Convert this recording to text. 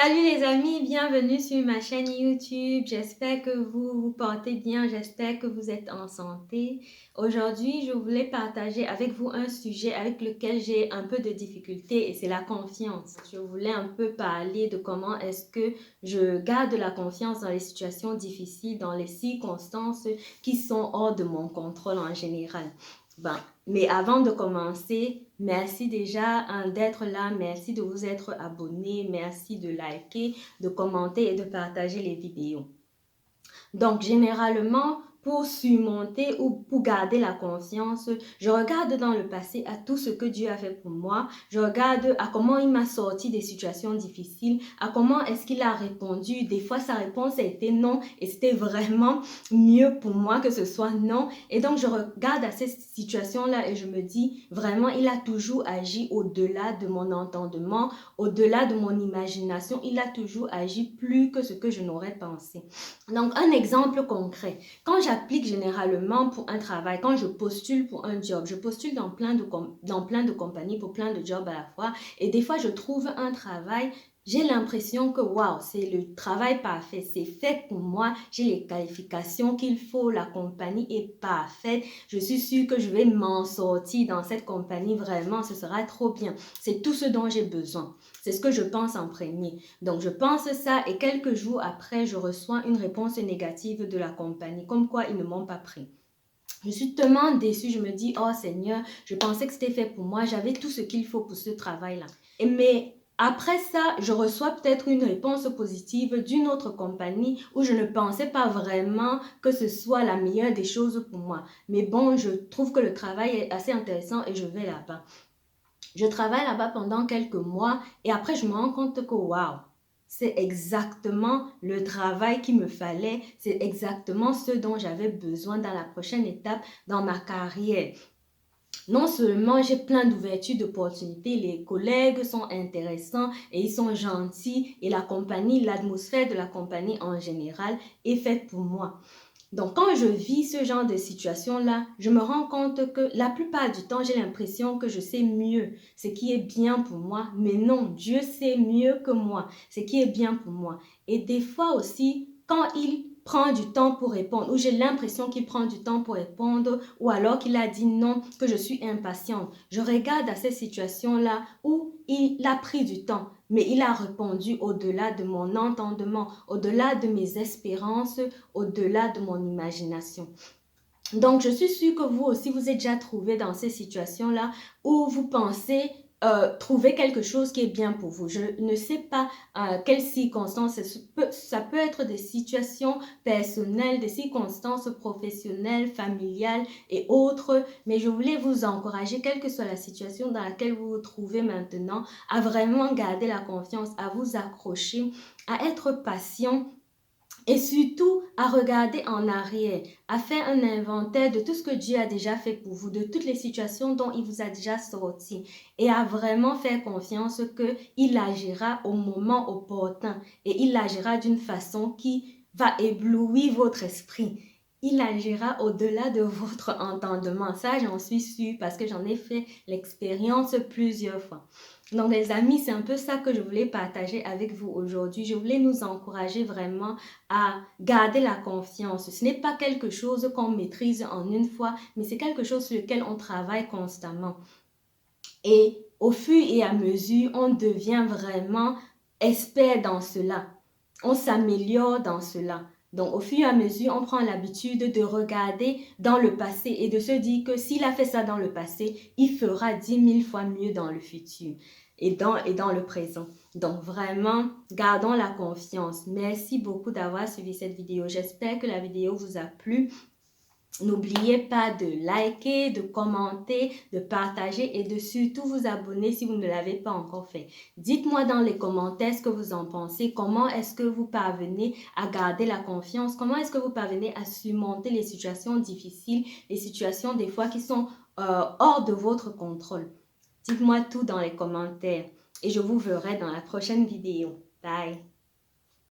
Salut les amis, bienvenue sur ma chaîne YouTube. J'espère que vous vous portez bien, j'espère que vous êtes en santé. Aujourd'hui, je voulais partager avec vous un sujet avec lequel j'ai un peu de difficulté et c'est la confiance. Je voulais un peu parler de comment est-ce que je garde la confiance dans les situations difficiles, dans les circonstances qui sont hors de mon contrôle en général. Mais avant de commencer, merci déjà d'être là, merci de vous être abonné, merci de liker, de commenter et de partager les vidéos. Donc, généralement, pour surmonter ou pour garder la confiance, je regarde dans le passé à tout ce que Dieu a fait pour moi. Je regarde à comment il m'a sorti des situations difficiles, à comment est-ce qu'il a répondu. Des fois, sa réponse a été non et c'était vraiment mieux pour moi que ce soit non. Et donc, je regarde à ces situations-là et je me dis, vraiment, il a toujours agi au-delà de mon entendement, au-delà de mon imagination. Il a toujours agi plus que ce que je n'aurais pensé. Donc, un exemple concret. Quand j'applique généralement pour un travail, quand je postule pour un job, je postule dans plein de compagnies pour plein de jobs à la fois. Et des fois, je trouve un travail, j'ai l'impression que, waouh, c'est le travail parfait. C'est fait pour moi. J'ai les qualifications qu'il faut. La compagnie est parfaite. Je suis sûre que je vais m'en sortir dans cette compagnie. Vraiment, ce sera trop bien. C'est tout ce dont j'ai besoin. C'est ce que je pense en premier. Donc, je pense ça et quelques jours après, je reçois une réponse négative de la compagnie, comme quoi ils ne m'ont pas pris. Je suis tellement déçue, je me dis, oh Seigneur, je pensais que c'était fait pour moi, j'avais tout ce qu'il faut pour ce travail-là. Mais après ça, je reçois peut-être une réponse positive d'une autre compagnie où je ne pensais pas vraiment que ce soit la meilleure des choses pour moi. Mais bon, je trouve que le travail est assez intéressant et je vais là-bas. Je travaille là-bas pendant quelques mois et après, je me rends compte que, waouh, c'est exactement le travail qu'il me fallait. C'est exactement ce dont j'avais besoin dans la prochaine étape dans ma carrière. Non seulement j'ai plein d'ouvertures d'opportunités, les collègues sont intéressants et ils sont gentils et la compagnie, l'atmosphère de la compagnie en général est faite pour moi. Donc, quand je vis ce genre de situation-là, je me rends compte que la plupart du temps, j'ai l'impression que je sais mieux ce qui est bien pour moi. Mais non, Dieu sait mieux que moi ce qui est bien pour moi. Et des fois aussi, quand il prend du temps pour répondre, ou j'ai l'impression qu'il prend du temps pour répondre, ou alors qu'il a dit non, que je suis impatiente, je regarde à ces situations-là où il a pris du temps, mais il a répondu au-delà de mon entendement, au-delà de mes espérances, au-delà de mon imagination. Donc, je suis sûre que vous aussi, vous êtes déjà trouvé dans ces situations-là où vous pensez trouver quelque chose qui est bien pour vous. Je ne sais pas quelles circonstances, ça peut être des situations personnelles, des circonstances professionnelles, familiales et autres, mais je voulais vous encourager, quelle que soit la situation dans laquelle vous vous trouvez maintenant, à vraiment garder la confiance, à vous accrocher, à être patient et surtout, à regarder en arrière, à faire un inventaire de tout ce que Dieu a déjà fait pour vous, de toutes les situations dont il vous a déjà sorti et à vraiment faire confiance qu'il agira au moment opportun et il agira d'une façon qui va éblouir votre esprit. Il agira au-delà de votre entendement. Ça, j'en suis sûre parce que j'en ai fait l'expérience plusieurs fois. Donc, les amis, c'est un peu ça que je voulais partager avec vous aujourd'hui. Je voulais nous encourager vraiment à garder la confiance. Ce n'est pas quelque chose qu'on maîtrise en une fois, mais c'est quelque chose sur lequel on travaille constamment. Et au fur et à mesure, on devient vraiment expert dans cela. On s'améliore dans cela. Donc, au fur et à mesure, on prend l'habitude de regarder dans le passé et de se dire que s'il a fait ça dans le passé, il fera 10 000 fois mieux dans le futur et dans le présent. Donc, vraiment, gardons la confiance. Merci beaucoup d'avoir suivi cette vidéo. J'espère que la vidéo vous a plu. N'oubliez pas de liker, de commenter, de partager et de surtout vous abonner si vous ne l'avez pas encore fait. Dites-moi dans les commentaires ce que vous en pensez. Comment est-ce que vous parvenez à garder la confiance? Comment est-ce que vous parvenez à surmonter les situations difficiles, les situations des fois qui sont hors de votre contrôle? Dites-moi tout dans les commentaires et je vous verrai dans la prochaine vidéo. Bye!